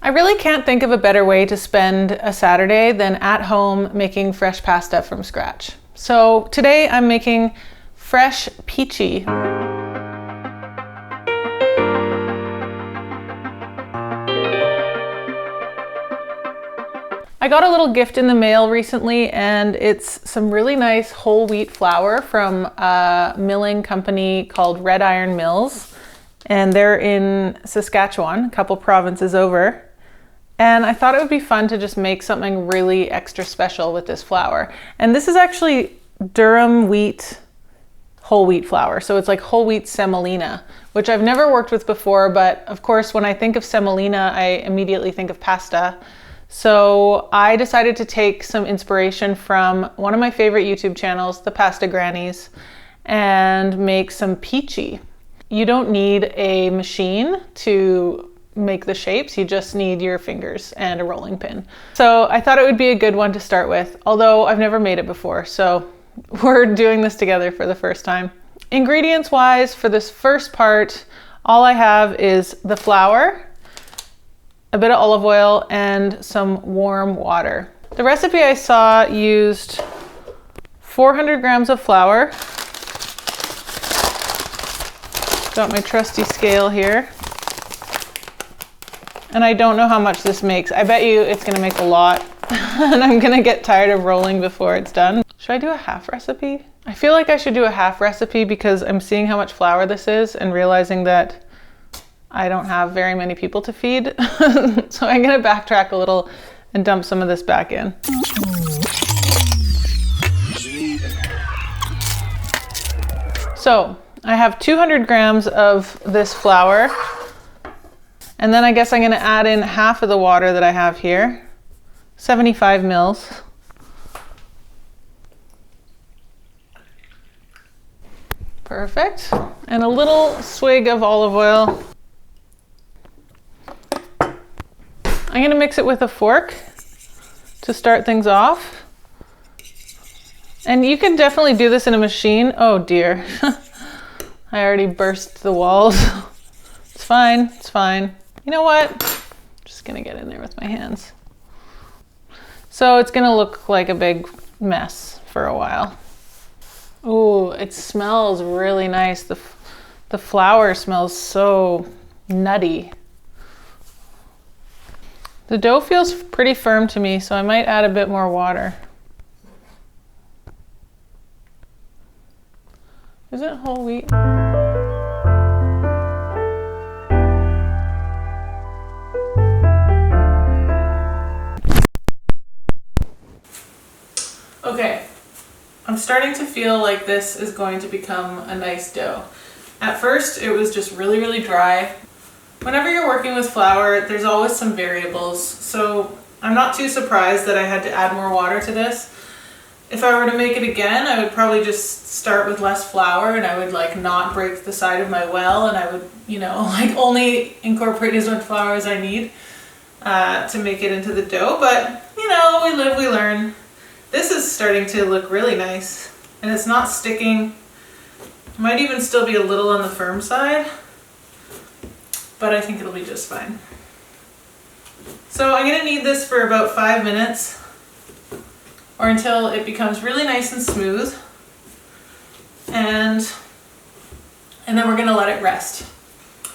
I really can't think of a better way to spend a Saturday than at home making fresh pasta from scratch. So today I'm making fresh Pici. I got a little gift in the mail recently, and it's some really nice whole wheat flour from a milling company called Red Iron Mills. And they're in Saskatchewan, a couple provinces over. And I thought it would be fun to just make something really extra special with this flour. And this is actually durum wheat, whole wheat flour. So it's like whole wheat semolina, which I've never worked with before. But of course, when I think of semolina, I immediately think of pasta. So I decided to take some inspiration from one of my favorite YouTube channels, the Pasta Grannies, and make some Pici. You don't need a machine to make the shapes, you just need your fingers and a rolling pin. So I thought it would be a good one to start with, although I've never made it before, so we're doing this together for the first time. Ingredients wise, for this first part, all I have is the flour, a bit of olive oil, and some warm water. The recipe I saw used 400 grams of flour. Got my trusty scale here. And I don't know how much this makes. I bet you it's gonna make a lot and I'm gonna get tired of rolling before it's done. Should I do a half recipe? I feel like I should do a half recipe because I'm seeing how much flour this is and realizing that I don't have very many people to feed. So I'm gonna backtrack a little and dump some of this back in. So I have 200 grams of this flour. And then I guess I'm gonna add in half of the water that I have here, 75 mils. Perfect. And a little swig of olive oil. I'm gonna mix it with a fork to start things off. And you can definitely do this in a machine. Oh dear, I already burst the walls. It's fine, it's fine. You know what? I'm just gonna get in there with my hands. So it's gonna look like a big mess for a while. Ooh, it smells really nice. The flour smells so nutty. The dough feels pretty firm to me, so I might add a bit more water. Is it whole wheat? Okay, I'm starting to feel like this is going to become a nice dough. At first, it was just really, really dry. Whenever you're working with flour, there's always some variables, so I'm not too surprised that I had to add more water to this. If I were to make it again, I would probably just start with less flour and I would like not break the side of my well, and I would, you know, like only incorporate as much flour as I need to make it into the dough. But, you know, we live, we learn. This is starting to look really nice and it's not sticking. It might even still be a little on the firm side, but I think it'll be just fine. So I'm gonna knead this for about 5 minutes or until it becomes really nice and smooth. And then we're gonna let it rest.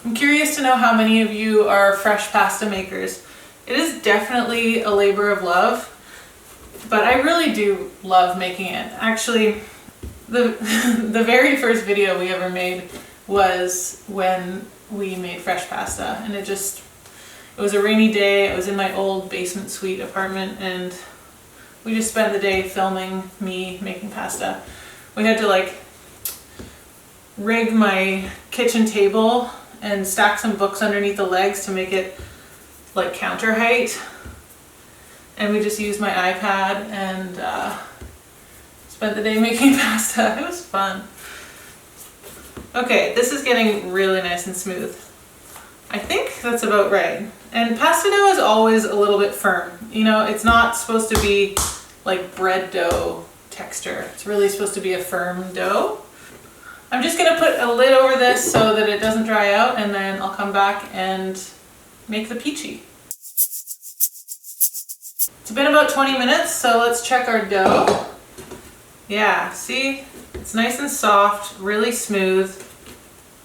I'm curious to know how many of you are fresh pasta makers. It is definitely a labor of love. But I really do love making it. Actually, the very first video we ever made was when we made fresh pasta, and it was a rainy day. I was in my old basement suite apartment and we just spent the day filming me making pasta. We had to like rig my kitchen table and stack some books underneath the legs to make it like counter height. And we just used my iPad and spent the day making pasta. It was fun. Okay, this is getting really nice and smooth. I think that's about right. And pasta dough is always a little bit firm. You know, it's not supposed to be like bread dough texture. It's really supposed to be a firm dough. I'm just gonna put a lid over this so that it doesn't dry out, and then I'll come back and make the Pici. been about 20 minutes, so let's check our dough. Yeah, see? It's nice and soft, really smooth,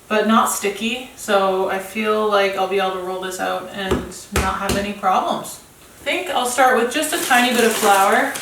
but not sticky. So I feel like I'll be able to roll this out and not have any problems. I think I'll start with just a tiny bit of flour.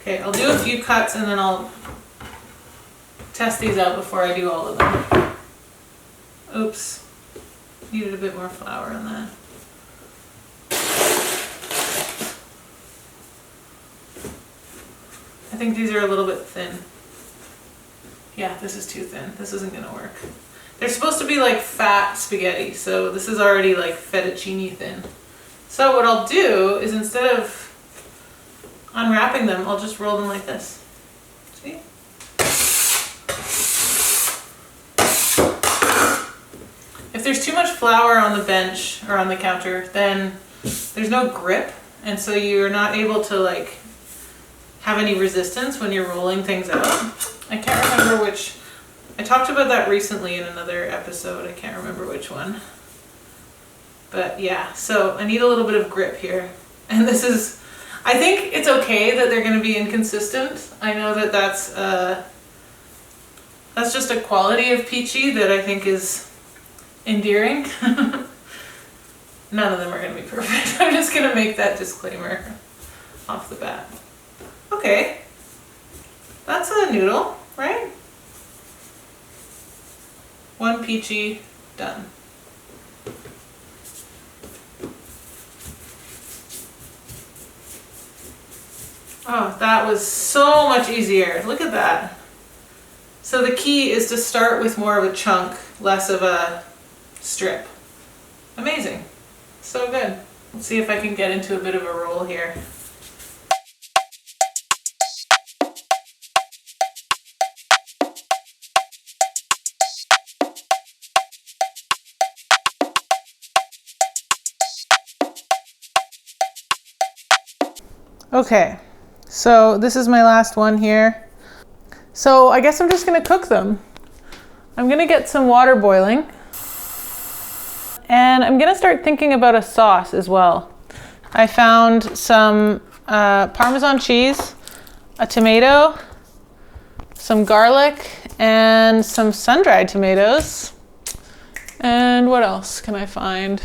Okay, I'll do a few cuts and then I'll test these out before I do all of them. Oops, needed a bit more flour in that. I think these are a little bit thin. Yeah, this is too thin. This isn't gonna work. They're supposed to be like fat spaghetti, so this is already like fettuccine thin. So what I'll do is instead of unwrapping them, I'll just roll them like this. See? If there's too much flour on the bench or on the counter, then there's no grip, and so you're not able to like have any resistance when you're rolling things out. I can't remember which, I talked about that recently in another episode. I can't remember which one. But yeah, so I need a little bit of grip here. And this is, I think it's okay that they're going to be inconsistent. I know that that's just a quality of Pici that I think is endearing. None of them are going to be perfect. I'm just going to make that disclaimer off the bat. Okay, that's a noodle, right? One Pici done. Oh, that was so much easier. Look at that. So the key is to start with more of a chunk, less of a strip. Amazing. So good. Let's see if I can get into a bit of a roll here. Okay, so this is my last one here. So I guess I'm just gonna cook them. I'm gonna get some water boiling. And I'm gonna start thinking about a sauce as well. I found some Parmesan cheese, a tomato, some garlic, and some sun-dried tomatoes. And what else can I find?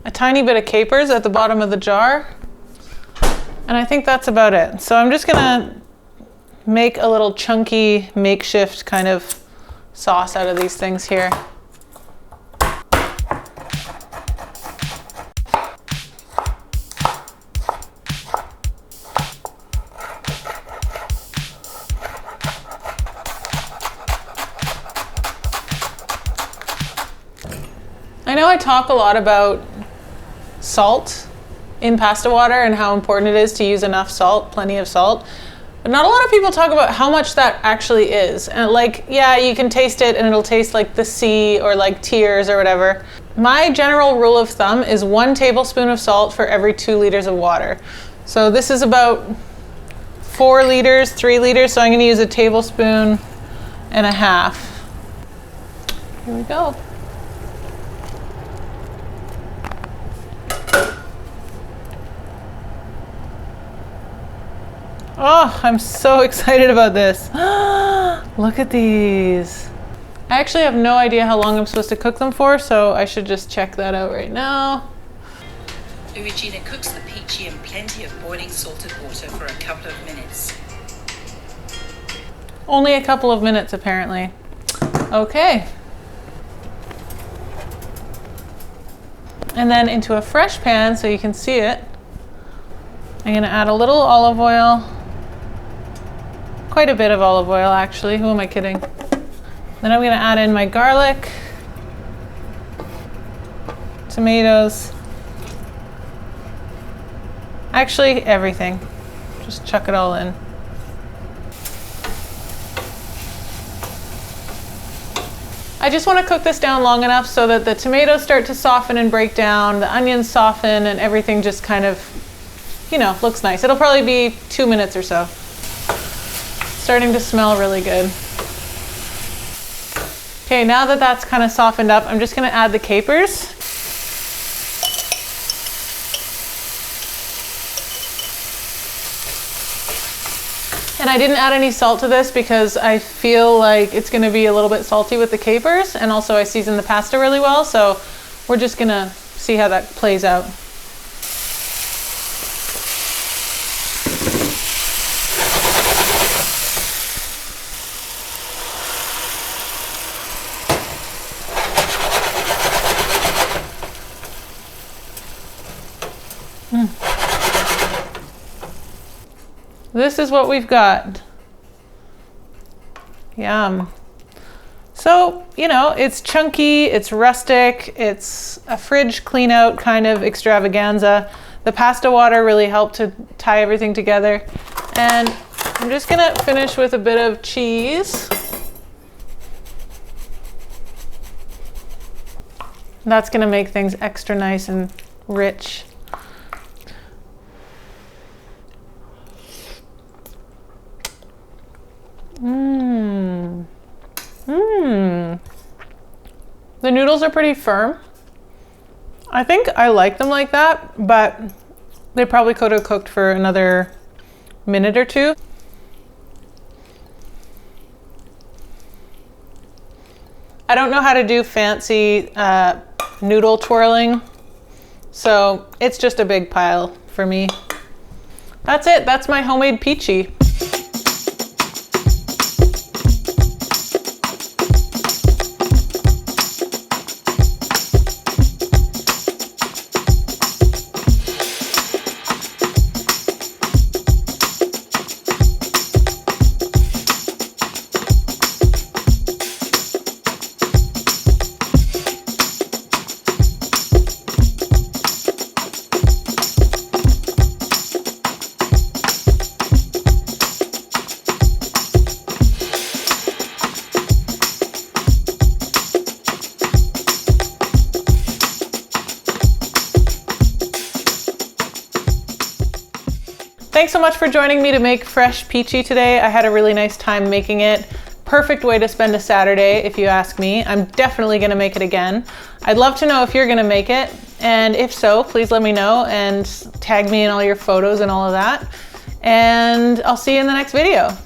A tiny bit of capers at the bottom of the jar. And I think that's about it. So I'm just gonna make a little chunky makeshift kind of sauce out of these things here. I know I talk a lot about salt in pasta water and how important it is to use enough salt, plenty of salt. But not a lot of people talk about how much that actually is. And like, yeah, you can taste it and it'll taste like the sea or like tears or whatever. My general rule of thumb is 1 tablespoon of salt for every 2 liters of water. So this is about 4 liters, 3 liters, so I'm gonna use a tablespoon and a half. Here we go. Oh, I'm so excited about this. Look at these. I actually have no idea how long I'm supposed to cook them for, so I should just check that out right now. Regina cooks the Pici in plenty of boiling salted water for a couple of minutes. Only a couple of minutes, apparently. Okay. And then into a fresh pan so you can see it, I'm gonna add a little olive oil. Quite a bit of olive oil, actually. Who am I kidding? Then I'm gonna add in my garlic. tomatoes. Actually, everything. Just chuck it all in. I just want to cook this down long enough so that the tomatoes start to soften and break down, the onions soften, and everything just kind of, you know, looks nice. It'll probably be 2 minutes or so. Starting to smell really good. Okay, now that that's kind of softened up, I'm just going to add the capers. And I didn't add any salt to this because I feel like it's going to be a little bit salty with the capers, and also I seasoned the pasta really well, so we're just going to see how that plays out. This is what we've got. Yum. So, you know, it's chunky, it's rustic, it's a fridge clean out kind of extravaganza. The pasta water really helped to tie everything together. And I'm just gonna finish with a bit of cheese. That's gonna make things extra nice and rich. The noodles are pretty firm. I think I like them like that, but they probably could have cooked for another minute or two. I don't know how to do fancy noodle twirling, so it's just a big pile for me. That's it. That's my homemade Pici. Thanks so much for joining me to make fresh Pici today. I had a really nice time making it. Perfect way to spend a Saturday, if you ask me. I'm definitely gonna make it again. I'd love to know if you're gonna make it, and if so, please let me know and tag me in all your photos and all of that. And I'll see you in the next video.